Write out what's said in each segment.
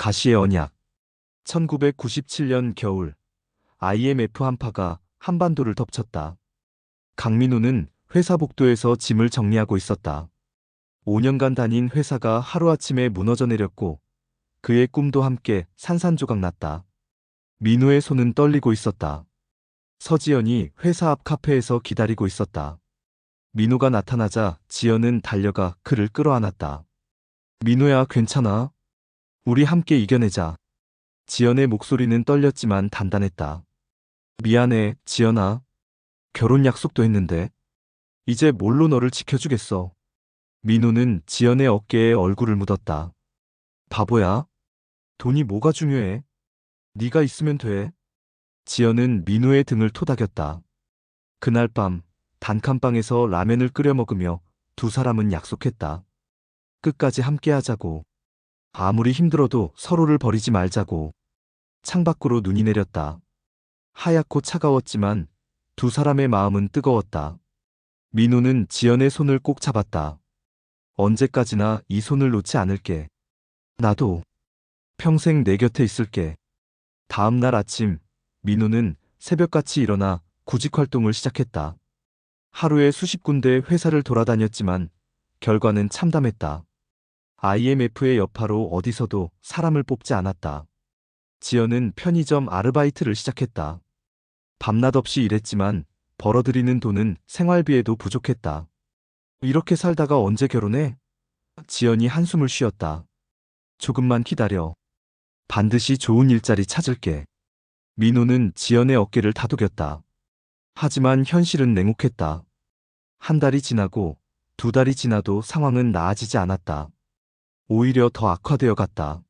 가시의 언약. 1997년 겨울, IMF 한파가 한반도를 덮쳤다. 강민호는 회사 복도에서 짐을 정리하고 있었다. 5년간 다닌 회사가 하루아침에 무너져 내렸고 그의 꿈도 함께 산산조각 났다. 민호의 손은 떨리고 있었다. 서지연이 회사 앞 카페에서 기다리고 있었다. 민호가 나타나자 지연은 달려가 그를 끌어안았다. 민호야, 괜찮아? 우리 함께 이겨내자. 지연의 목소리는 떨렸지만 단단했다. 미안해, 지연아. 결혼 약속도 했는데. 이제 뭘로 너를 지켜주겠어. 민호는 지연의 어깨에 얼굴을 묻었다. 바보야. 돈이 뭐가 중요해? 네가 있으면 돼. 지연은 민호의 등을 토닥였다. 그날 밤 단칸방에서 라면을 끓여 먹으며 두 사람은 약속했다. 끝까지 함께 하자고. 아무리 힘들어도 서로를 버리지 말자고. 창밖으로 눈이 내렸다. 하얗고 차가웠지만 두 사람의 마음은 뜨거웠다. 민호는 지연의 손을 꼭 잡았다. 언제까지나 이 손을 놓지 않을게. 나도 평생 내 곁에 있을게. 다음 날 아침, 민호는 새벽같이 일어나 구직 활동을 시작했다. 하루에 수십 군데 회사를 돌아다녔지만 결과는 참담했다. IMF의 여파로 어디서도 사람을 뽑지 않았다. 지연은 편의점 아르바이트를 시작했다. 밤낮 없이 일했지만 벌어들이는 돈은 생활비에도 부족했다. 이렇게 살다가 언제 결혼해? 지연이 한숨을 쉬었다. 조금만 기다려. 반드시 좋은 일자리 찾을게. 민호는 지연의 어깨를 다독였다. 하지만 현실은 냉혹했다. 한 달이 지나고 두 달이 지나도 상황은 나아지지 않았다. 오히려 더 악화되어 갔다.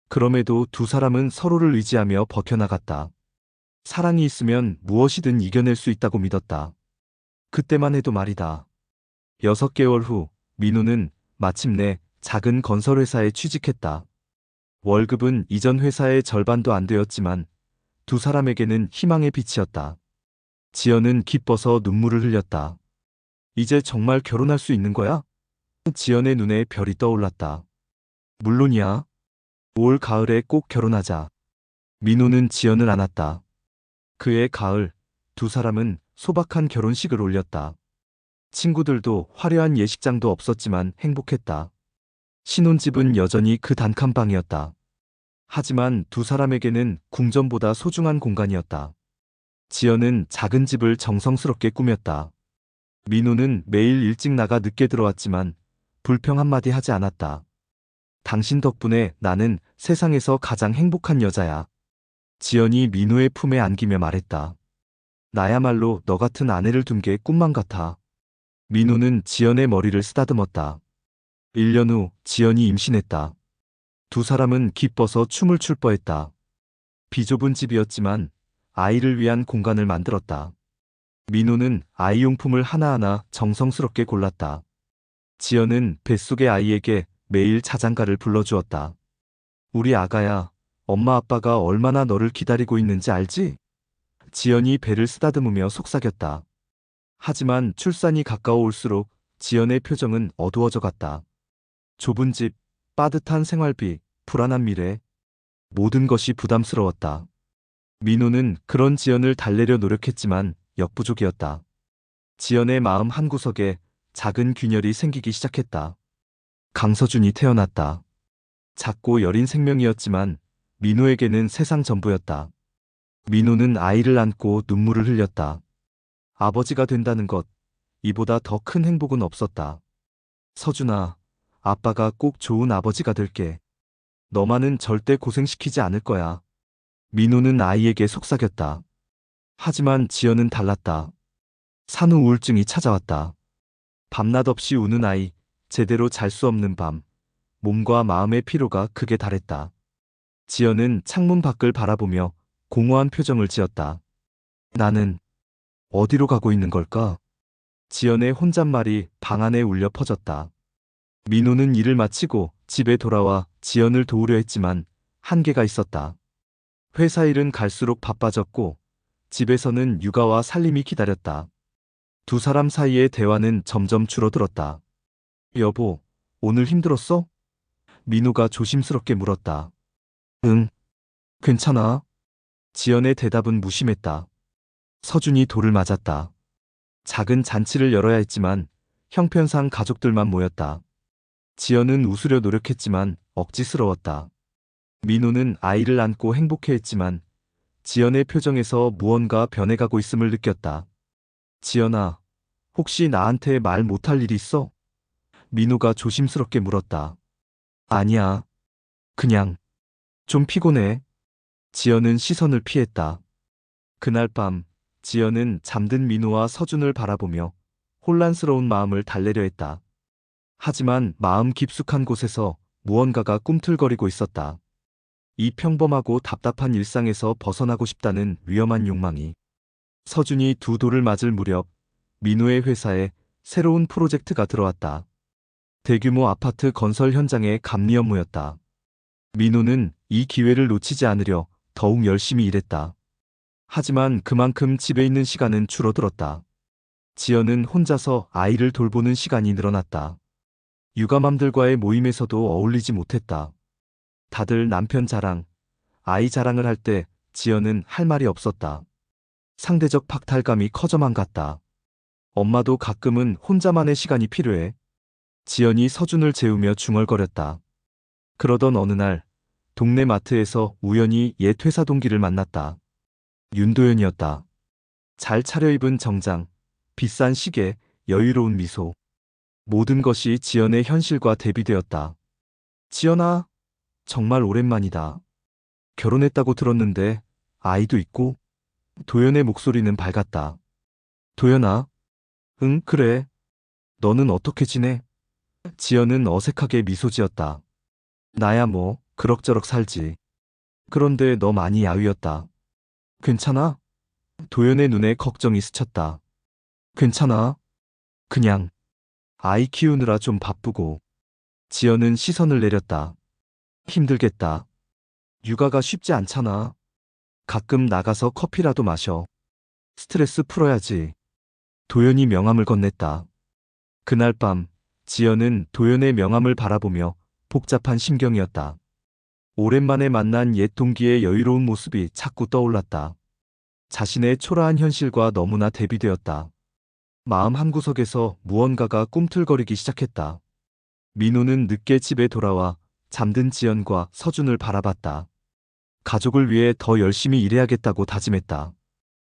그럼에도 두 사람은 서로를 의지하며 버텨나갔다. 사랑이 있으면 무엇이든 이겨낼 수 있다고 믿었다. 그때만 해도 말이다. 6개월 후, 민호는 마침내 작은 건설회사에 취직했다. 월급은 이전 회사의 절반도 안 되었지만 두 사람에게는 희망의 빛이었다. 지연은 기뻐서 눈물을 흘렸다. 이제 정말 결혼할 수 있는 거야? 지연의 눈에 별이 떠올랐다. 물론이야. 올 가을에 꼭 결혼하자. 민호는 지연을 안았다. 그해 가을, 두 사람은 소박한 결혼식을 올렸다. 친구들도 화려한 예식장도 없었지만 행복했다. 신혼집은 여전히 그 단칸방이었다. 하지만 두 사람에게는 궁전보다 소중한 공간이었다. 지연은 작은 집을 정성스럽게 꾸몄다. 민호는 매일 일찍 나가 늦게 들어왔지만 불평 한마디 하지 않았다. 당신 덕분에 나는 세상에서 가장 행복한 여자야. 지연이 민호의 품에 안기며 말했다. 나야말로 너 같은 아내를 둔 게 꿈만 같아. 민호는 지연의 머리를 쓰다듬었다. 1년 후 지연이 임신했다. 두 사람은 기뻐서 춤을 출 뻔했다. 비좁은 집이었지만 아이를 위한 공간을 만들었다. 민호는 아이용품을 하나하나 정성스럽게 골랐다. 지연은 뱃속의 아이에게 매일 자장가를 불러주었다. 우리 아가야, 엄마 아빠가 얼마나 너를 기다리고 있는지 알지? 지연이 배를 쓰다듬으며 속삭였다. 하지만 출산이 가까워올수록 지연의 표정은 어두워져 갔다. 좁은 집, 빠듯한 생활비, 불안한 미래, 모든 것이 부담스러웠다. 민호는 그런 지연을 달래려 노력했지만 역부족이었다. 지연의 마음 한구석에 작은 균열이 생기기 시작했다. 강서준이 태어났다. 작고 여린 생명이었지만 민호에게는 세상 전부였다. 민호는 아이를 안고 눈물을 흘렸다. 아버지가 된다는 것, 이보다 더 큰 행복은 없었다. 서준아, 아빠가 꼭 좋은 아버지가 될게. 너만은 절대 고생시키지 않을 거야. 민호는 아이에게 속삭였다. 하지만 지연은 달랐다. 산후 우울증이 찾아왔다. 밤낮 없이 우는 아이, 제대로 잘 수 없는 밤, 몸과 마음의 피로가 극에 달했다. 지연은 창문 밖을 바라보며 공허한 표정을 지었다. 나는 어디로 가고 있는 걸까? 지연의 혼잣말이 방 안에 울려 퍼졌다. 민호는 일을 마치고 집에 돌아와 지연을 도우려 했지만 한계가 있었다. 회사 일은 갈수록 바빠졌고 집에서는 육아와 살림이 기다렸다. 두 사람 사이의 대화는 점점 줄어들었다. 여보, 오늘 힘들었어? 민호가 조심스럽게 물었다. 응, 괜찮아. 지연의 대답은 무심했다. 서준이 돌을 맞았다. 작은 잔치를 열어야 했지만 형편상 가족들만 모였다. 지연은 웃으려 노력했지만 억지스러웠다. 민호는 아이를 안고 행복해했지만 지연의 표정에서 무언가 변해가고 있음을 느꼈다. 지연아, 혹시 나한테 말 못할 일이 있어? 민호가 조심스럽게 물었다. 아니야. 그냥 좀 피곤해. 지연은 시선을 피했다. 그날 밤 지연은 잠든 민호와 서준을 바라보며 혼란스러운 마음을 달래려 했다. 하지만 마음 깊숙한 곳에서 무언가가 꿈틀거리고 있었다. 이 평범하고 답답한 일상에서 벗어나고 싶다는 위험한 욕망이. 서준이 두 돌을 맞을 무렵 민호의 회사에 새로운 프로젝트가 들어왔다. 대규모 아파트 건설 현장의 감리 업무였다. 민호는 이 기회를 놓치지 않으려 더욱 열심히 일했다. 하지만 그만큼 집에 있는 시간은 줄어들었다. 지연은 혼자서 아이를 돌보는 시간이 늘어났다. 육아맘들과의 모임에서도 어울리지 못했다. 다들 남편 자랑, 아이 자랑을 할 때 지연은 할 말이 없었다. 상대적 박탈감이 커져만 갔다. 엄마도 가끔은 혼자만의 시간이 필요해. 지연이 서준을 재우며 중얼거렸다. 그러던 어느 날 동네 마트에서 우연히 옛 회사 동기를 만났다. 윤도현이었다. 잘 차려입은 정장, 비싼 시계, 여유로운 미소. 모든 것이 지연의 현실과 대비되었다. 지연아, 정말 오랜만이다. 결혼했다고 들었는데 아이도 있고. 도연의 목소리는 밝았다. 도연아, 응, 그래. 너는 어떻게 지내? 지연은 어색하게 미소 지었다. 나야 뭐, 그럭저럭 살지. 그런데 너 많이 야위었다. 괜찮아? 도연의 눈에 걱정이 스쳤다. 괜찮아. 그냥, 아이 키우느라 좀 바쁘고. 지연은 시선을 내렸다. 힘들겠다. 육아가 쉽지 않잖아. 가끔 나가서 커피라도 마셔. 스트레스 풀어야지. 도연이 명함을 건넸다. 그날 밤, 지연은 도연의 명함을 바라보며 복잡한 심경이었다. 오랜만에 만난 옛 동기의 여유로운 모습이 자꾸 떠올랐다. 자신의 초라한 현실과 너무나 대비되었다. 마음 한구석에서 무언가가 꿈틀거리기 시작했다. 민호는 늦게 집에 돌아와 잠든 지연과 서준을 바라봤다. 가족을 위해 더 열심히 일해야겠다고 다짐했다.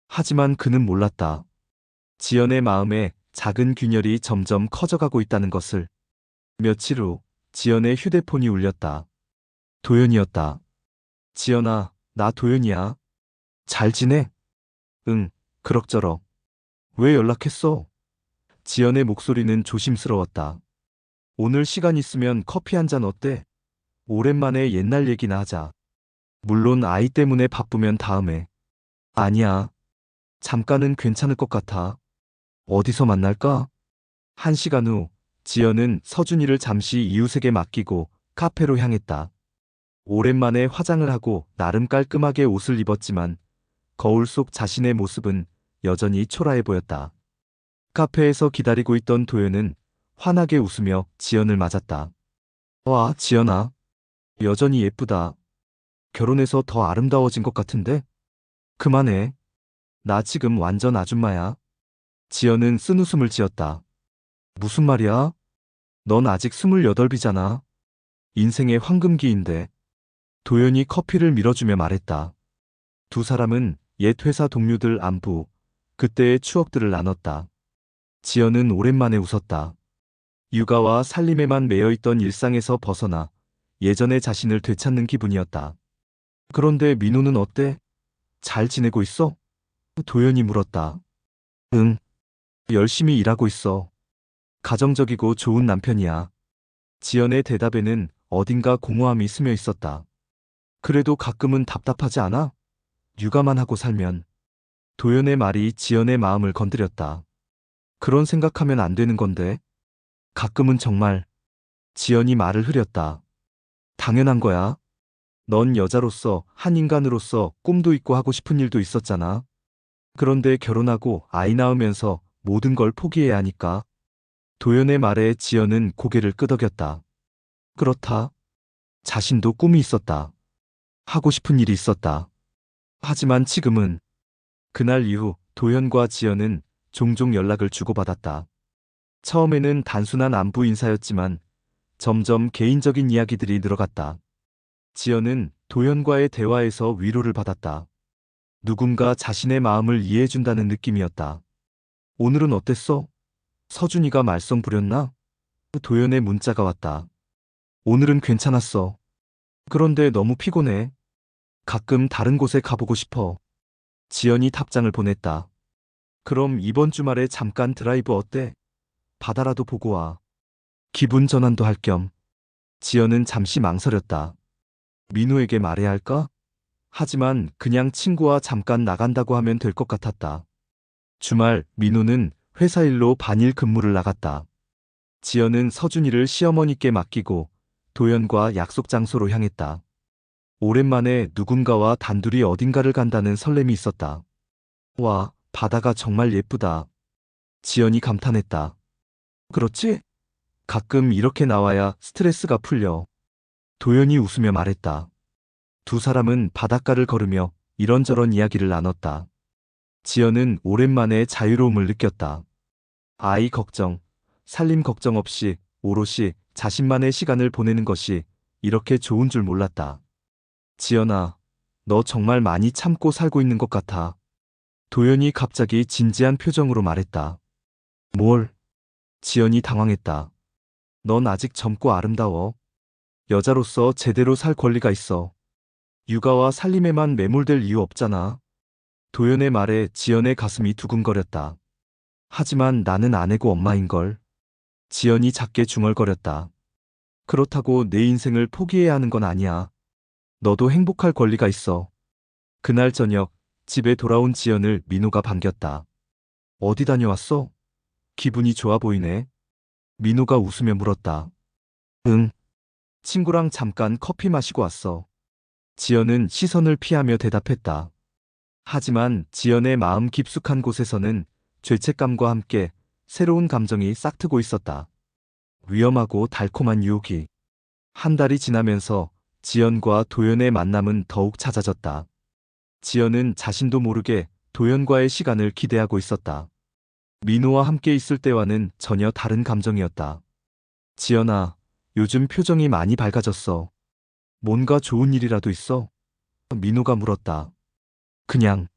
하지만 그는 몰랐다. 지연의 마음에 작은 균열이 점점 커져가고 있다는 것을. 며칠 후 지연의 휴대폰이 울렸다. 도연이었다. 지연아, 나 도연이야. 잘 지내? 응, 그럭저럭. 왜 연락했어? 지연의 목소리는 조심스러웠다. 오늘 시간 있으면 커피 한 잔 어때? 오랜만에 옛날 얘기나 하자. 물론 아이 때문에 바쁘면 다음에. 아니야. 잠깐은 괜찮을 것 같아. 어디서 만날까? 1시간 후 지연은 서준이를 잠시 이웃에게 맡기고 카페로 향했다. 오랜만에 화장을 하고 나름 깔끔하게 옷을 입었지만 거울 속 자신의 모습은 여전히 초라해 보였다. 카페에서 기다리고 있던 도연은 환하게 웃으며 지연을 맞았다. 와, 지연아. 여전히 예쁘다. 결혼해서 더 아름다워진 것 같은데? 그만해. 나 지금 완전 아줌마야. 지연은 쓴웃음을 지었다. 무슨 말이야? 넌 아직 28이잖아. 인생의 황금기인데. 도연이 커피를 밀어주며 말했다. 두 사람은 옛 회사 동료들 안부, 그때의 추억들을 나눴다. 지연은 오랜만에 웃었다. 육아와 살림에만 매여있던 일상에서 벗어나 예전의 자신을 되찾는 기분이었다. 그런데 민호는 어때? 잘 지내고 있어? 도연이 물었다. 응, 열심히 일하고 있어. 가정적이고 좋은 남편이야. 지연의 대답에는 어딘가 공허함이 스며 있었다. 그래도 가끔은 답답하지 않아? 육아만 하고 살면. 도연의 말이 지연의 마음을 건드렸다. 그런 생각하면 안 되는 건데. 가끔은 정말. 지연이 말을 흐렸다. 당연한 거야. 넌 여자로서, 한 인간으로서 꿈도 있고 하고 싶은 일도 있었잖아. 그런데 결혼하고 아이 낳으면서 모든 걸 포기해야 하니까. 도연의 말에 지연은 고개를 끄덕였다. 그렇다. 자신도 꿈이 있었다. 하고 싶은 일이 있었다. 하지만 지금은 그날 이후 도현과 지연은 종종 연락을 주고받았다. 처음에는 단순한 안부 인사였지만 점점 개인적인 이야기들이 늘어갔다. 지연은 도현과의 대화에서 위로를 받았다. 누군가 자신의 마음을 이해해준다는 느낌이었다. 오늘은 어땠어? 서준이가 말썽 부렸나? 도현의 문자가 왔다. 오늘은 괜찮았어. 그런데 너무 피곤해. 가끔 다른 곳에 가보고 싶어. 지연이 답장을 보냈다. 그럼 이번 주말에 잠깐 드라이브 어때? 바다라도 보고 와. 기분 전환도 할 겸. 지연은 잠시 망설였다. 민호에게 말해야 할까? 하지만 그냥 친구와 잠깐 나간다고 하면 될 것 같았다. 주말 민호는 회사 일로 반일 근무를 나갔다. 지연은 서준이를 시어머니께 맡기고 도연과 약속 장소로 향했다. 오랜만에 누군가와 단둘이 어딘가를 간다는 설렘이 있었다. 와, 바다가 정말 예쁘다. 지연이 감탄했다. 그렇지? 가끔 이렇게 나와야 스트레스가 풀려. 도연이 웃으며 말했다. 두 사람은 바닷가를 걸으며 이런저런 이야기를 나눴다. 지연은 오랜만에 자유로움을 느꼈다. 아이 걱정, 살림 걱정 없이 오롯이 자신만의 시간을 보내는 것이 이렇게 좋은 줄 몰랐다. 지연아, 너 정말 많이 참고 살고 있는 것 같아. 도연이 갑자기 진지한 표정으로 말했다. 뭘? 지연이 당황했다. 넌 아직 젊고 아름다워. 여자로서 제대로 살 권리가 있어. 육아와 살림에만 매몰될 이유 없잖아. 도연의 말에 지연의 가슴이 두근거렸다. 하지만 나는 아내고 엄마인걸. 지연이 작게 중얼거렸다. 그렇다고 내 인생을 포기해야 하는 건 아니야. 너도 행복할 권리가 있어. 그날 저녁 집에 돌아온 지연을 민호가 반겼다. 어디 다녀왔어? 기분이 좋아 보이네. 민호가 웃으며 물었다. 응. 친구랑 잠깐 커피 마시고 왔어. 지연은 시선을 피하며 대답했다. 하지만 지연의 마음 깊숙한 곳에서는 죄책감과 함께 새로운 감정이 싹트고 있었다. 위험하고 달콤한 유혹이. 한 달이 지나면서 지연과 도연의 만남은 더욱 잦아졌다. 지연은 자신도 모르게 도연과의 시간을 기대하고 있었다. 민호와 함께 있을 때와는 전혀 다른 감정이었다. 지연아, 요즘 표정이 많이 밝아졌어. 뭔가 좋은 일이라도 있어? 민호가 물었다. 그냥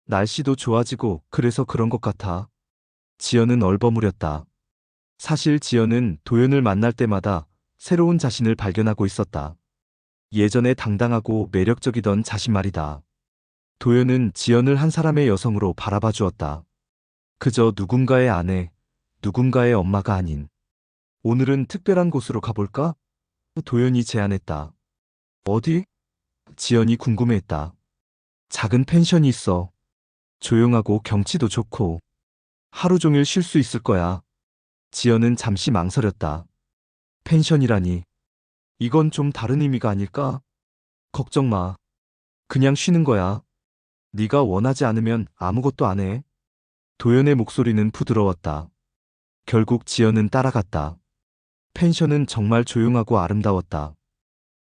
날씨도 좋아지고 그래서 그런 것 같아. 지연은 얼버무렸다. 사실 지연은 도연을 만날 때마다 새로운 자신을 발견하고 있었다. 예전에 당당하고 매력적이던 자신 말이다. 도연은 지연을 한 사람의 여성으로 바라봐 주었다. 그저 누군가의 아내, 누군가의 엄마가 아닌. 오늘은 특별한 곳으로 가볼까? 도연이 제안했다. 어디? 지연이 궁금해했다. 작은 펜션이 있어. 조용하고 경치도 좋고. 하루 종일 쉴 수 있을 거야. 지연은 잠시 망설였다. 펜션이라니. 이건 좀 다른 의미가 아닐까? 걱정 마. 그냥 쉬는 거야. 네가 원하지 않으면 아무것도 안 해. 도연의 목소리는 부드러웠다. 결국 지연은 따라갔다. 펜션은 정말 조용하고 아름다웠다.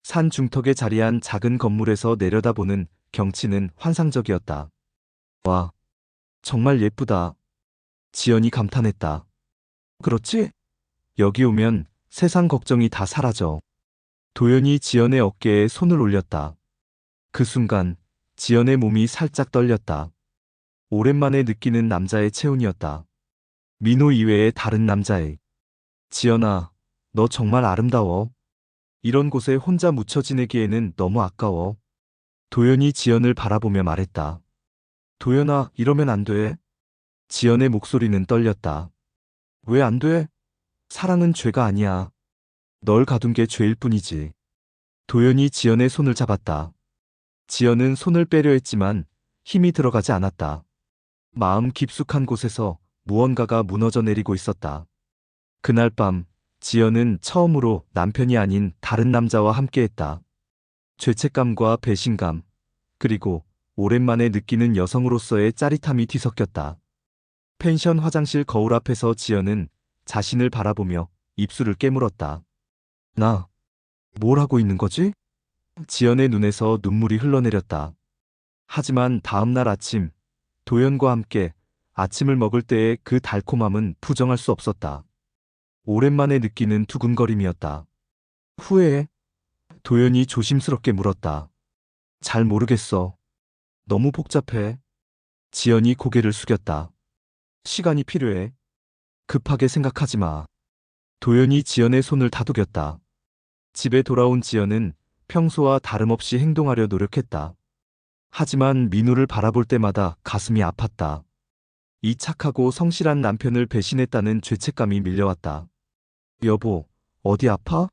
산 중턱에 자리한 작은 건물에서 내려다보는 경치는 환상적이었다. 와, 정말 예쁘다. 지연이 감탄했다. 그렇지? 여기 오면 세상 걱정이 다 사라져. 도연이 지연의 어깨에 손을 올렸다. 그 순간 지연의 몸이 살짝 떨렸다. 오랜만에 느끼는 남자의 체온이었다. 민호 이외의 다른 남자의. 지연아, 너 정말 아름다워. 이런 곳에 혼자 묻혀 지내기에는 너무 아까워. 도연이 지연을 바라보며 말했다. 도연아, 이러면 안 돼. 지연의 목소리는 떨렸다. 왜 안 돼? 사랑은 죄가 아니야. 널 가둔 게 죄일 뿐이지. 도연이 지연의 손을 잡았다. 지연은 손을 빼려 했지만 힘이 들어가지 않았다. 마음 깊숙한 곳에서 무언가가 무너져 내리고 있었다. 그날 밤 지연은 처음으로 남편이 아닌 다른 남자와 함께했다. 죄책감과 배신감, 그리고 오랜만에 느끼는 여성으로서의 짜릿함이 뒤섞였다. 펜션 화장실 거울 앞에서 지연은 자신을 바라보며 입술을 깨물었다. 나, 뭘 하고 있는 거지? 지연의 눈에서 눈물이 흘러내렸다. 하지만 다음 날 아침, 도연과 함께 아침을 먹을 때의 그 달콤함은 부정할 수 없었다. 오랜만에 느끼는 두근거림이었다. 후회해? 도연이 조심스럽게 물었다. 잘 모르겠어. 너무 복잡해. 지연이 고개를 숙였다. 시간이 필요해. 급하게 생각하지 마. 도연이 지연의 손을 다독였다. 집에 돌아온 지연은 평소와 다름없이 행동하려 노력했다. 하지만 민우를 바라볼 때마다 가슴이 아팠다. 이 착하고 성실한 남편을 배신했다는 죄책감이 밀려왔다. 여보, 어디 아파?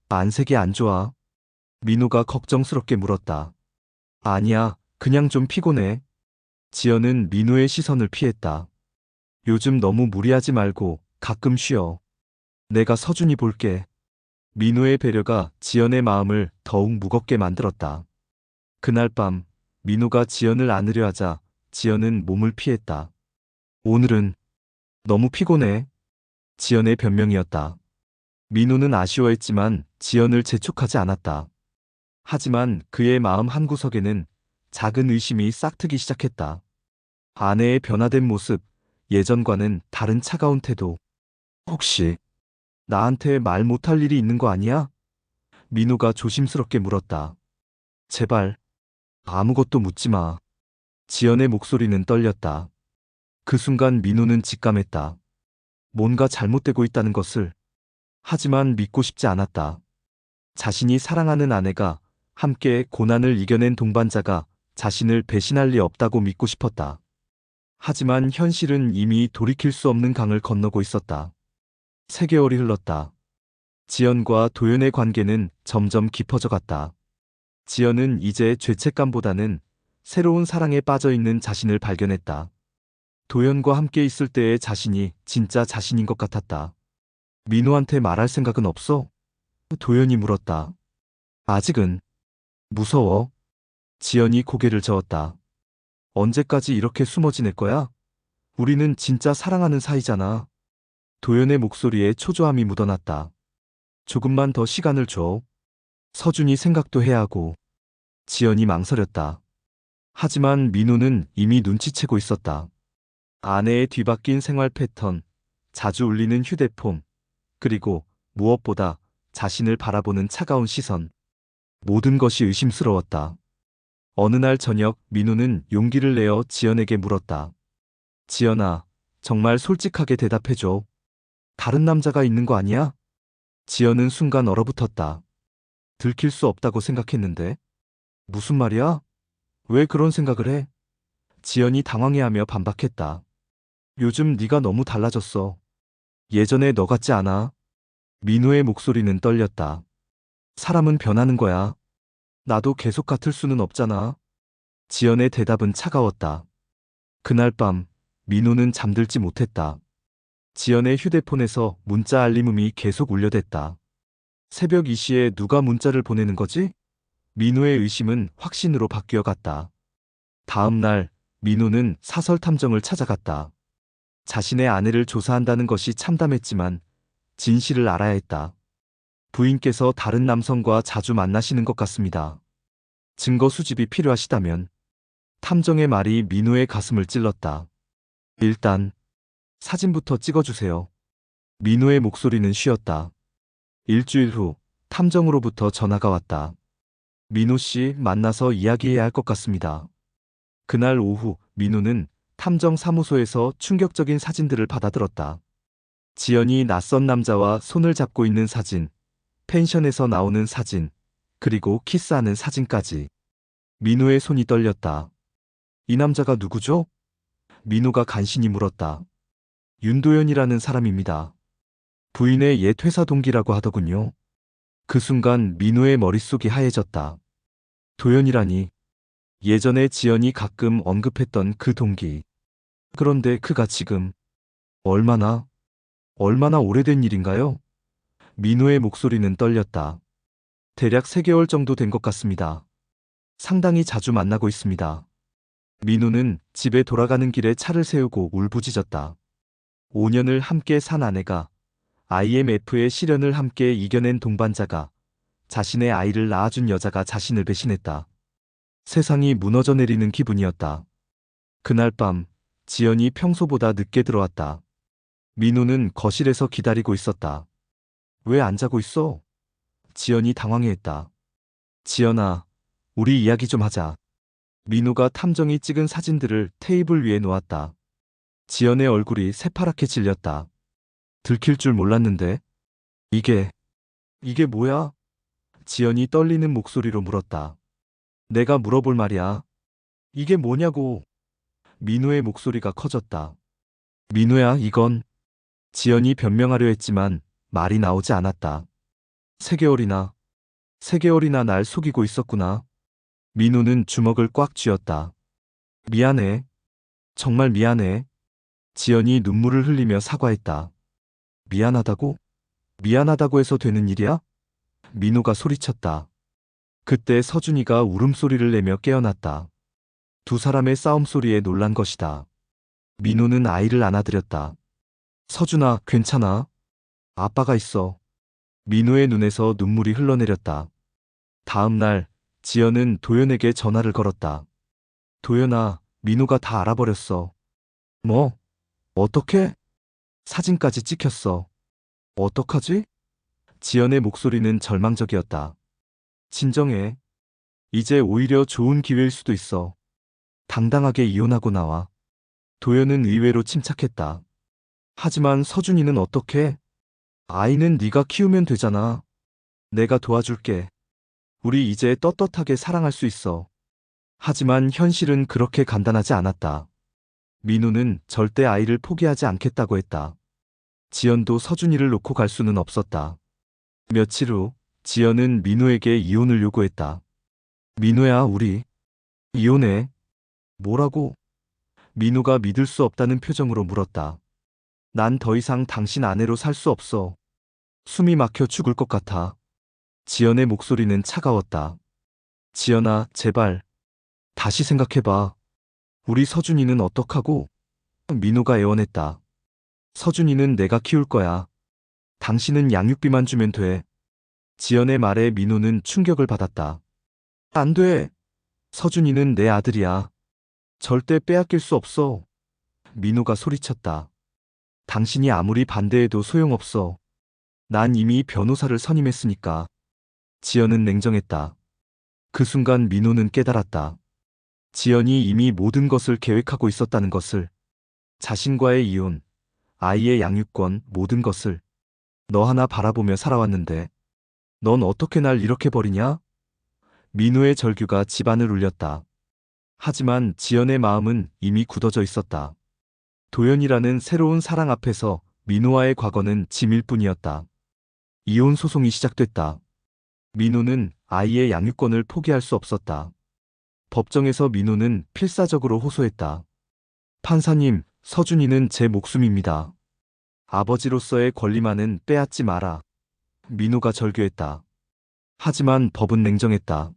안색이 안 좋아. 민우가 걱정스럽게 물었다. 아니야, 그냥 좀 피곤해. 지연은 민우의 시선을 피했다. 요즘 너무 무리하지 말고 가끔 쉬어. 내가 서준이 볼게. 민우의 배려가 지연의 마음을 더욱 무겁게 만들었다. 그날 밤, 민우가 지연을 안으려 하자 지연은 몸을 피했다. 오늘은 너무 피곤해. 지연의 변명이었다. 민우는 아쉬워했지만 지연을 재촉하지 않았다. 하지만 그의 마음 한구석에는 작은 의심이 싹트기 시작했다. 아내의 변화된 모습, 예전과는 다른 차가운 태도. 혹시 나한테 말 못할 일이 있는 거 아니야? 민우가 조심스럽게 물었다. 제발 아무것도 묻지 마. 지연의 목소리는 떨렸다. 그 순간 민우는 직감했다. 뭔가 잘못되고 있다는 것을. 하지만 믿고 싶지 않았다. 자신이 사랑하는 아내가 함께 고난을 이겨낸 동반자가 자신을 배신할 리 없다고 믿고 싶었다. 하지만 현실은 이미 돌이킬 수 없는 강을 건너고 있었다. 3개월이 흘렀다. 지연과 도연의 관계는 점점 깊어져 갔다. 지연은 이제 죄책감보다는 새로운 사랑에 빠져 있는 자신을 발견했다. 도연과 함께 있을 때의 자신이 진짜 자신인 것 같았다. 민우한테 말할 생각은 없어? 도연이 물었다. 아직은. 무서워. 지연이 고개를 저었다. 언제까지 이렇게 숨어 지낼 거야? 우리는 진짜 사랑하는 사이잖아. 도연의 목소리에 초조함이 묻어났다. 조금만 더 시간을 줘. 서준이 생각도 해야 하고. 지연이 망설였다. 하지만 민우는 이미 눈치채고 있었다. 아내의 뒤바뀐 생활 패턴, 자주 울리는 휴대폰, 그리고 무엇보다 자신을 바라보는 차가운 시선. 모든 것이 의심스러웠다. 어느 날 저녁 민우는 용기를 내어 지연에게 물었다. 지연아, 정말 솔직하게 대답해줘. 다른 남자가 있는 거 아니야? 지연은 순간 얼어붙었다. 들킬 수 없다고 생각했는데. 무슨 말이야? 왜 그런 생각을 해? 지연이 당황해하며 반박했다. 요즘 네가 너무 달라졌어. 예전에 너 같지 않아. 민우의 목소리는 떨렸다. 사람은 변하는 거야. 나도 계속 같을 수는 없잖아. 지연의 대답은 차가웠다. 그날 밤, 민우는 잠들지 못했다. 지연의 휴대폰에서 문자 알림음이 계속 울려댔다. 새벽 2시에 누가 문자를 보내는 거지? 민우의 의심은 확신으로 바뀌어 갔다. 다음 날, 민우는 사설 탐정을 찾아갔다. 자신의 아내를 조사한다는 것이 참담했지만 진실을 알아야 했다. 부인께서 다른 남성과 자주 만나시는 것 같습니다. 증거 수집이 필요하시다면. 탐정의 말이 민우의 가슴을 찔렀다. 일단 사진부터 찍어주세요. 민우의 목소리는 쉬었다. 일주일 후 탐정으로부터 전화가 왔다. 민우 씨 만나서 이야기해야 할 것 같습니다. 그날 오후 민우는 탐정 사무소에서 충격적인 사진들을 받아들었다. 지연이 낯선 남자와 손을 잡고 있는 사진, 펜션에서 나오는 사진, 그리고 키스하는 사진까지. 민우의 손이 떨렸다. 이 남자가 누구죠? 민우가 간신히 물었다. 윤도현이라는 사람입니다. 부인의 옛 회사 동기라고 하더군요. 그 순간 민우의 머릿속이 하얘졌다. 도현이라니. 예전에 지연이 가끔 언급했던 그 동기. 그런데 그가 지금 얼마나 오래된 일인가요? 민우의 목소리는 떨렸다. 대략 3개월 정도 된 것 같습니다. 상당히 자주 만나고 있습니다. 민우는 집에 돌아가는 길에 차를 세우고 울부짖었다. 5년을 함께 산 아내가 IMF의 시련을 함께 이겨낸 동반자가 자신의 아이를 낳아준 여자가 자신을 배신했다. 세상이 무너져 내리는 기분이었다. 그날 밤, 지연이 평소보다 늦게 들어왔다. 민호는 거실에서 기다리고 있었다. 왜 안 자고 있어? 지연이 당황해했다. 지연아, 우리 이야기 좀 하자. 민호가 탐정이 찍은 사진들을 테이블 위에 놓았다. 지연의 얼굴이 새파랗게 질렸다. 들킬 줄 몰랐는데. 이게 뭐야? 지연이 떨리는 목소리로 물었다. 내가 물어볼 말이야. 이게 뭐냐고. 민호의 목소리가 커졌다. 민호야, 이건. 지연이 변명하려 했지만 말이 나오지 않았다. 3개월이나 날 속이고 있었구나. 민호는 주먹을 꽉 쥐었다. 미안해. 정말 미안해. 지연이 눈물을 흘리며 사과했다. 미안하다고? 미안하다고 해서 되는 일이야? 민호가 소리쳤다. 그때 서준이가 울음소리를 내며 깨어났다. 두 사람의 싸움 소리에 놀란 것이다. 민호는 아이를 안아들였다. 서준아, 괜찮아? 아빠가 있어. 민호의 눈에서 눈물이 흘러내렸다. 다음 날, 지연은 도연에게 전화를 걸었다. 도연아, 민호가 다 알아버렸어. 뭐? 어떻게? 사진까지 찍혔어. 어떡하지? 지연의 목소리는 절망적이었다. 진정해. 이제 오히려 좋은 기회일 수도 있어. 당당하게 이혼하고 나와. 도연은 의외로 침착했다. 하지만 서준이는 어떻게? 아이는 네가 키우면 되잖아. 내가 도와줄게. 우리 이제 떳떳하게 사랑할 수 있어. 하지만 현실은 그렇게 간단하지 않았다. 민호는 절대 아이를 포기하지 않겠다고 했다. 지연도 서준이를 놓고 갈 수는 없었다. 며칠 후, 지연은 민호에게 이혼을 요구했다. 민호야, 우리 이혼해. 뭐라고? 민호가 믿을 수 없다는 표정으로 물었다. 난 더 이상 당신 아내로 살 수 없어. 숨이 막혀 죽을 것 같아. 지연의 목소리는 차가웠다. 지연아, 제발. 다시 생각해봐. 우리 서준이는 어떡하고? 민호가 애원했다. 서준이는 내가 키울 거야. 당신은 양육비만 주면 돼. 지연의 말에 민호는 충격을 받았다. 안 돼. 서준이는 내 아들이야. 절대 빼앗길 수 없어. 민호가 소리쳤다. 당신이 아무리 반대해도 소용없어. 난 이미 변호사를 선임했으니까. 지연은 냉정했다. 그 순간 민호는 깨달았다. 지연이 이미 모든 것을 계획하고 있었다는 것을. 자신과의 이혼, 아이의 양육권, 모든 것을. 너 하나 바라보며 살아왔는데 넌 어떻게 날 이렇게 버리냐? 민호의 절규가 집안을 울렸다. 하지만 지연의 마음은 이미 굳어져 있었다. 도연이라는 새로운 사랑 앞에서 민호와의 과거는 짐일 뿐이었다. 이혼 소송이 시작됐다. 민호는 아이의 양육권을 포기할 수 없었다. 법정에서 민호는 필사적으로 호소했다. 판사님, 서준이는 제 목숨입니다. 아버지로서의 권리만은 빼앗지 마라. 민호가 절규했다. 하지만 법은 냉정했다.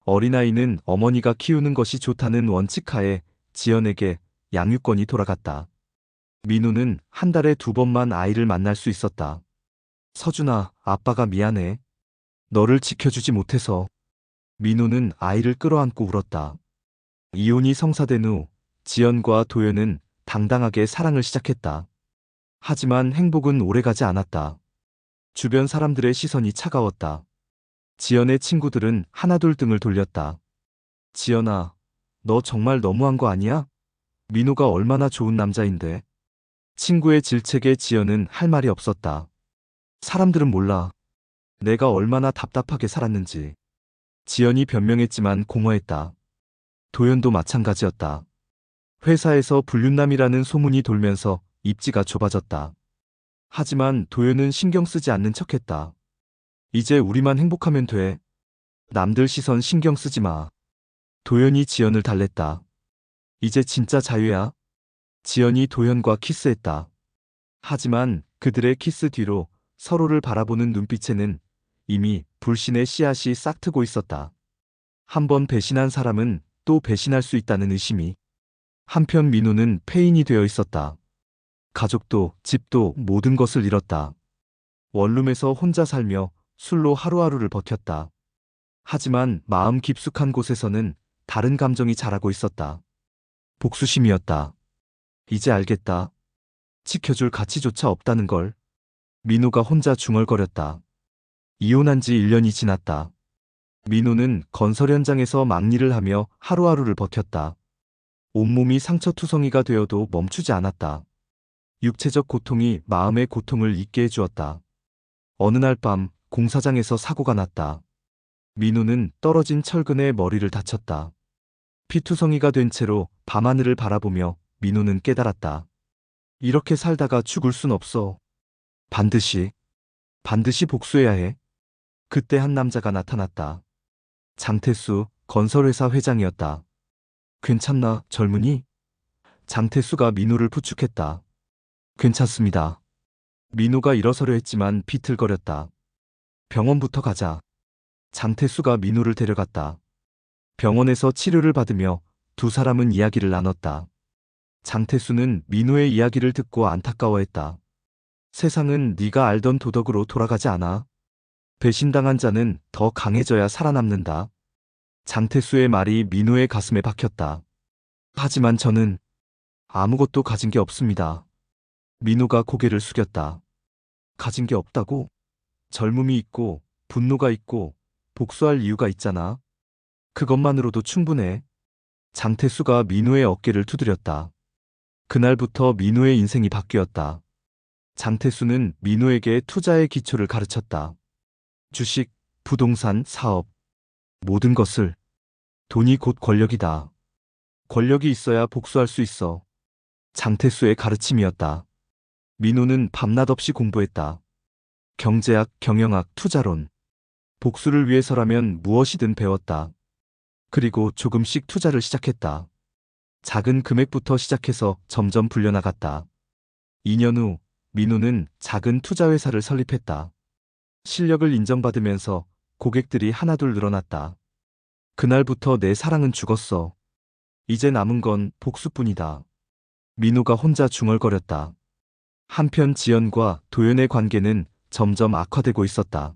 어린아이는 어머니가 키우는 것이 좋다는 원칙하에 지연에게 양육권이 돌아갔다. 민호는 한 달에 2번만 아이를 만날 수 있었다. 서준아, 아빠가 미안해. 너를 지켜주지 못해서. 민호는 아이를 끌어안고 울었다. 이혼이 성사된 후 지연과 도연은 당당하게 사랑을 시작했다. 하지만 행복은 오래가지 않았다. 주변 사람들의 시선이 차가웠다. 지연의 친구들은 하나둘 등을 돌렸다. 지연아, 너 정말 너무한 거 아니야? 민호가 얼마나 좋은 남자인데. 친구의 질책에 지연은 할 말이 없었다. 사람들은 몰라. 내가 얼마나 답답하게 살았는지. 지연이 변명했지만 공허했다. 도연도 마찬가지였다. 회사에서 불륜남이라는 소문이 돌면서 입지가 좁아졌다. 하지만 도연은 신경 쓰지 않는 척했다. 이제 우리만 행복하면 돼. 남들 시선 신경 쓰지 마. 도연이 지연을 달랬다. 이제 진짜 자유야. 지연이 도연과 키스했다. 하지만 그들의 키스 뒤로 서로를 바라보는 눈빛에는 이미 불신의 씨앗이 싹트고 있었다. 한 번 배신한 사람은 또 배신할 수 있다는 의심이. 한편 민호는 폐인이 되어 있었다. 가족도 집도 모든 것을 잃었다. 원룸에서 혼자 살며 술로 하루하루를 버텼다. 하지만 마음 깊숙한 곳에서는 다른 감정이 자라고 있었다. 복수심이었다. 이제 알겠다. 지켜줄 가치조차 없다는 걸. 민호가 혼자 중얼거렸다. 이혼한 지 1년이 지났다. 민호는 건설 현장에서 막일을 하며 하루하루를 버텼다. 온몸이 상처투성이가 되어도 멈추지 않았다. 육체적 고통이 마음의 고통을 잊게 해주었다. 어느 날 밤 공사장에서 사고가 났다. 민호는 떨어진 철근에 머리를 다쳤다. 피투성이가 된 채로 밤하늘을 바라보며 민호는 깨달았다. 이렇게 살다가 죽을 순 없어. 반드시 복수해야 해. 그때 한 남자가 나타났다. 장태수, 건설회사 회장이었다. 괜찮나, 젊은이? 장태수가 민호를 부축했다. 괜찮습니다. 민호가 일어서려 했지만 비틀거렸다. 병원부터 가자. 장태수가 민호를 데려갔다. 병원에서 치료를 받으며 두 사람은 이야기를 나눴다. 장태수는 민호의 이야기를 듣고 안타까워했다. 세상은 네가 알던 도덕으로 돌아가지 않아. 배신당한 자는 더 강해져야 살아남는다. 장태수의 말이 민호의 가슴에 박혔다. 하지만 저는 아무것도 가진 게 없습니다. 민호가 고개를 숙였다. 가진 게 없다고? 젊음이 있고 분노가 있고 복수할 이유가 있잖아. 그것만으로도 충분해. 장태수가 민호의 어깨를 두드렸다. 그날부터 민호의 인생이 바뀌었다. 장태수는 민호에게 투자의 기초를 가르쳤다. 주식, 부동산, 사업, 모든 것을. 돈이 곧 권력이다. 권력이 있어야 복수할 수 있어. 장태수의 가르침이었다. 민호는 밤낮 없이 공부했다. 경제학, 경영학, 투자론. 복수를 위해서라면 무엇이든 배웠다. 그리고 조금씩 투자를 시작했다. 작은 금액부터 시작해서 점점 불려나갔다. 2년 후 민호는 작은 투자회사를 설립했다. 실력을 인정받으면서 고객들이 하나둘 늘어났다. 그날부터 내 사랑은 죽었어. 이제 남은 건 복수뿐이다. 민호가 혼자 중얼거렸다. 한편 지연과 도연의 관계는 점점 악화되고 있었다.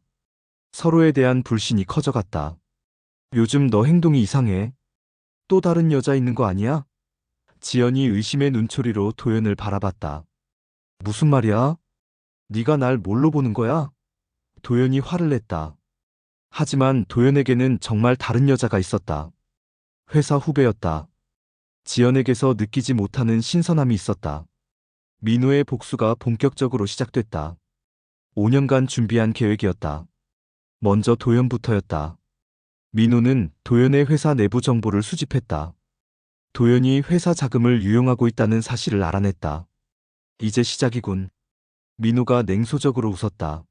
서로에 대한 불신이 커져갔다. 요즘 너 행동이 이상해. 또 다른 여자 있는 거 아니야? 지연이 의심의 눈초리로 도연을 바라봤다. 무슨 말이야? 네가 날 뭘로 보는 거야? 도연이 화를 냈다. 하지만 도연에게는 정말 다른 여자가 있었다. 회사 후배였다. 지연에게서 느끼지 못하는 신선함이 있었다. 민호의 복수가 본격적으로 시작됐다. 5년간 준비한 계획이었다. 먼저 도연부터였다. 민호는 도연의 회사 내부 정보를 수집했다. 도연이 회사 자금을 유용하고 있다는 사실을 알아냈다. 이제 시작이군. 민호가 냉소적으로 웃었다.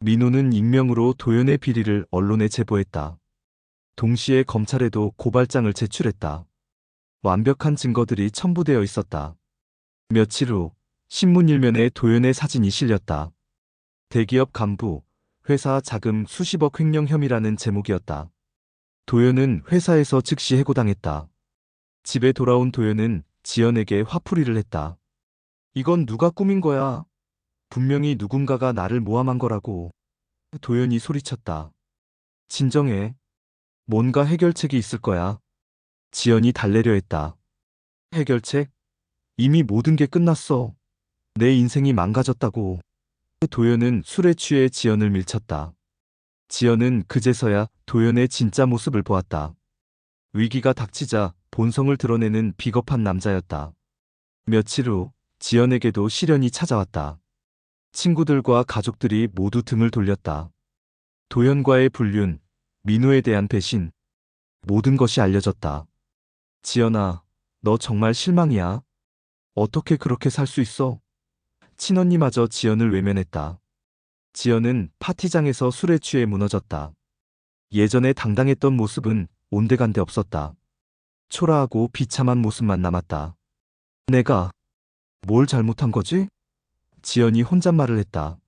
민호는 익명으로 도연의 비리를 언론에 제보했다. 동시에 검찰에도 고발장을 제출했다. 완벽한 증거들이 첨부되어 있었다. 며칠 후 신문 일면에 도연의 사진이 실렸다. 대기업 간부, 회사 자금 수십억 횡령 혐의라는 제목이었다. 도연은 회사에서 즉시 해고당했다. 집에 돌아온 도연은 지연에게 화풀이를 했다. 이건 누가 꾸민 거야? 분명히 누군가가 나를 모함한 거라고. 도연이 소리쳤다. 진정해. 뭔가 해결책이 있을 거야. 지연이 달래려 했다. 해결책? 이미 모든 게 끝났어. 내 인생이 망가졌다고. 도연은 술에 취해 지연을 밀쳤다. 지연은 그제서야 도연의 진짜 모습을 보았다. 위기가 닥치자 본성을 드러내는 비겁한 남자였다. 며칠 후 지연에게도 시련이 찾아왔다. 친구들과 가족들이 모두 등을 돌렸다. 도연과의 불륜, 민호에 대한 배신, 모든 것이 알려졌다. 지연아, 너 정말 실망이야. 어떻게 그렇게 살 수 있어? 친언니마저 지연을 외면했다. 지연은 파티장에서 술에 취해 무너졌다. 예전에 당당했던 모습은 온데간데 없었다. 초라하고 비참한 모습만 남았다. 내가 뭘 잘못한 거지? 지연이 혼잣말을 했다.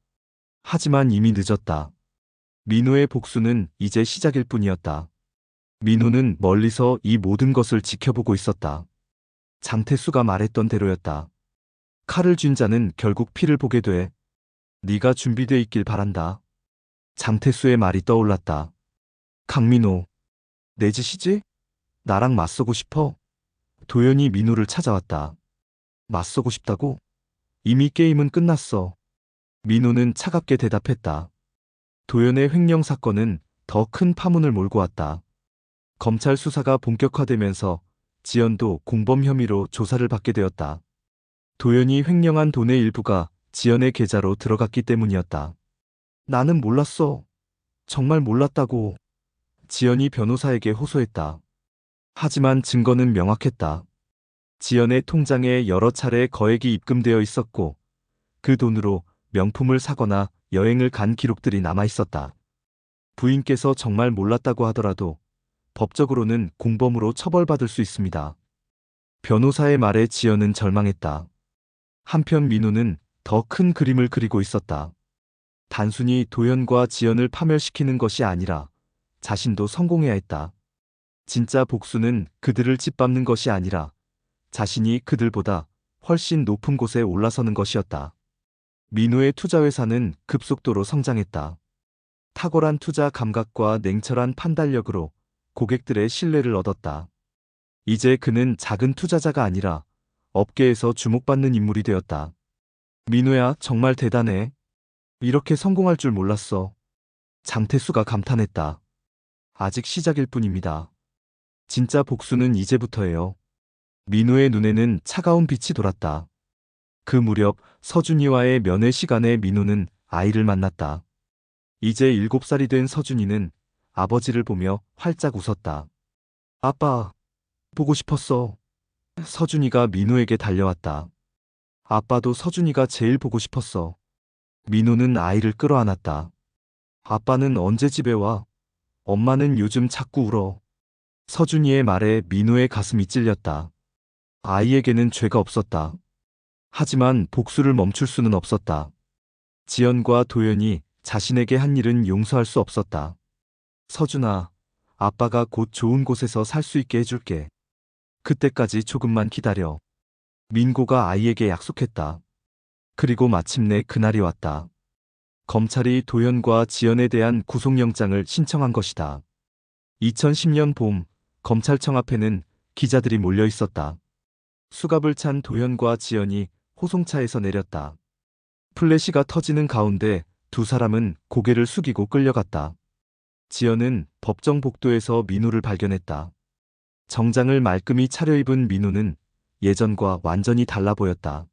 하지만 이미 늦었다. 민호의 복수는 이제 시작일 뿐이었다. 민호는 멀리서 이 모든 것을 지켜보고 있었다. 장태수가 말했던 대로였다. 칼을 쥔 자는 결국 피를 보게 돼. 네가 준비돼 있길 바란다. 장태수의 말이 떠올랐다. 강민호, 내 짓이지? 나랑 맞서고 싶어? 도연이 민호를 찾아왔다. 맞서고 싶다고? 이미 게임은 끝났어. 민호는 차갑게 대답했다. 도연의 횡령 사건은 더 큰 파문을 몰고 왔다. 검찰 수사가 본격화되면서 지연도 공범 혐의로 조사를 받게 되었다. 도연이 횡령한 돈의 일부가 지연의 계좌로 들어갔기 때문이었다. 나는 몰랐어. 정말 몰랐다고. 지연이 변호사에게 호소했다. 하지만 증거는 명확했다. 지연의 통장에 여러 차례 거액이 입금되어 있었고 그 돈으로 명품을 사거나 여행을 간 기록들이 남아 있었다. 부인께서 정말 몰랐다고 하더라도 법적으로는 공범으로 처벌받을 수 있습니다. 변호사의 말에 지연은 절망했다. 한편 민호는 더 큰 그림을 그리고 있었다. 단순히 도연과 지연을 파멸시키는 것이 아니라 자신도 성공해야 했다. 진짜 복수는 그들을 짓밟는 것이 아니라 자신이 그들보다 훨씬 높은 곳에 올라서는 것이었다. 민호의 투자회사는 급속도로 성장했다. 탁월한 투자 감각과 냉철한 판단력으로 고객들의 신뢰를 얻었다. 이제 그는 작은 투자자가 아니라 업계에서 주목받는 인물이 되었다. 민호야, 정말 대단해. 이렇게 성공할 줄 몰랐어. 장태수가 감탄했다. 아직 시작일 뿐입니다. 진짜 복수는 이제부터예요. 민호의 눈에는 차가운 빛이 돌았다. 그 무렵 서준이와의 면회 시간에 민호는 아이를 만났다. 이제 7살이 된 서준이는 아버지를 보며 활짝 웃었다. 아빠, 보고 싶었어. 서준이가 민호에게 달려왔다. 아빠도 서준이가 제일 보고 싶었어. 민호는 아이를 끌어안았다. 아빠는 언제 집에 와? 엄마는 요즘 자꾸 울어. 서준이의 말에 민호의 가슴이 찔렸다. 아이에게는 죄가 없었다. 하지만 복수를 멈출 수는 없었다. 지연과 도연이 자신에게 한 일은 용서할 수 없었다. 서준아, 아빠가 곧 좋은 곳에서 살 수 있게 해줄게. 그때까지 조금만 기다려. 민고가 아이에게 약속했다. 그리고 마침내 그날이 왔다. 검찰이 도연과 지연에 대한 구속영장을 신청한 것이다. 2010년 봄, 검찰청 앞에는 기자들이 몰려 있었다. 수갑을 찬 도연과 지연이 호송차에서 내렸다. 플래시가 터지는 가운데 두 사람은 고개를 숙이고 끌려갔다. 지연은 법정 복도에서 민호를 발견했다. 정장을 말끔히 차려입은 민호는 예전과 완전히 달라 보였다.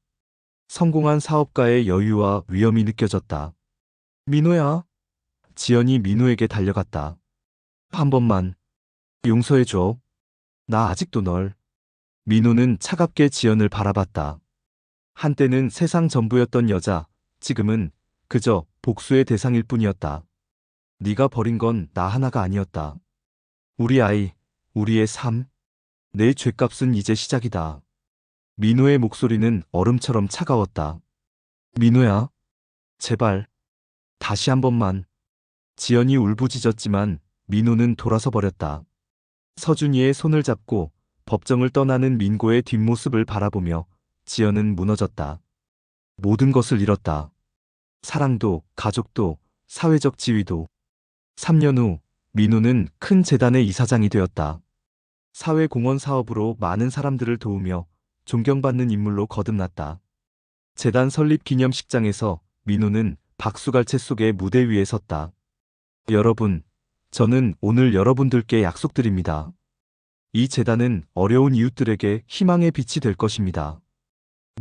성공한 사업가의 여유와 위엄이 느껴졌다. 민호야. 지연이 민호에게 달려갔다. 한 번만 용서해줘. 나 아직도 널. 민호는 차갑게 지연을 바라봤다. 한때는 세상 전부였던 여자, 지금은 그저 복수의 대상일 뿐이었다. 네가 버린 건 나 하나가 아니었다. 우리 아이, 우리의 삶. 내 죗값은 이제 시작이다. 민호의 목소리는 얼음처럼 차가웠다. 민호야, 제발, 다시 한 번만. 지연이 울부짖었지만 민호는 돌아서 버렸다. 서준이의 손을 잡고 법정을 떠나는 민고의 뒷모습을 바라보며 지연은 무너졌다. 모든 것을 잃었다. 사랑도, 가족도, 사회적 지위도. 3년 후 민호는 큰 재단의 이사장이 되었다. 사회공헌 사업으로 많은 사람들을 도우며 존경받는 인물로 거듭났다. 재단 설립 기념식장에서 민호는 박수갈채 속에 무대 위에 섰다. 여러분, 저는 오늘 여러분들께 약속드립니다. 이 재단은 어려운 이웃들에게 희망의 빛이 될 것입니다.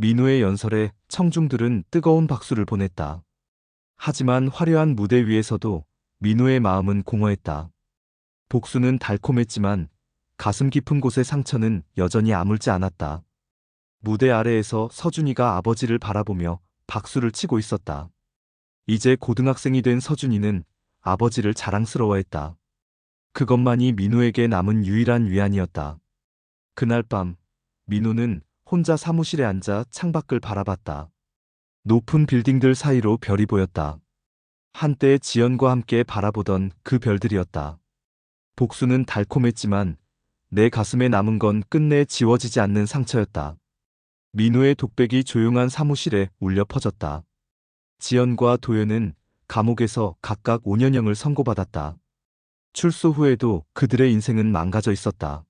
민호의 연설에 청중들은 뜨거운 박수를 보냈다. 하지만 화려한 무대 위에서도 민호의 마음은 공허했다. 복수는 달콤했지만 가슴 깊은 곳의 상처는 여전히 아물지 않았다. 무대 아래에서 서준이가 아버지를 바라보며 박수를 치고 있었다. 이제 고등학생이 된 서준이는 아버지를 자랑스러워했다. 그것만이 민호에게 남은 유일한 위안이었다. 그날 밤, 민호는 혼자 사무실에 앉아 창밖을 바라봤다. 높은 빌딩들 사이로 별이 보였다. 한때 지연과 함께 바라보던 그 별들이었다. 복수는 달콤했지만 내 가슴에 남은 건 끝내 지워지지 않는 상처였다. 민호의 독백이 조용한 사무실에 울려 퍼졌다. 지연과 도연은 감옥에서 각각 5년형을 선고받았다. 출소 후에도 그들의 인생은 망가져 있었다.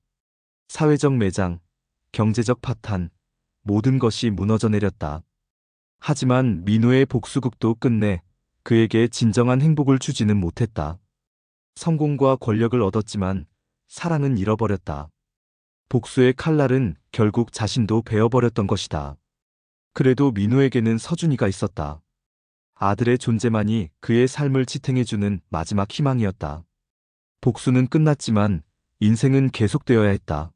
사회적 매장, 경제적 파탄, 모든 것이 무너져 내렸다. 하지만 민호의 복수극도 끝내 그에게 진정한 행복을 주지는 못했다. 성공과 권력을 얻었지만 사랑은 잃어버렸다. 복수의 칼날은 결국 자신도 베어버렸던 것이다. 그래도 민호에게는 서준이가 있었다. 아들의 존재만이 그의 삶을 지탱해주는 마지막 희망이었다. 복수는 끝났지만 인생은 계속되어야 했다.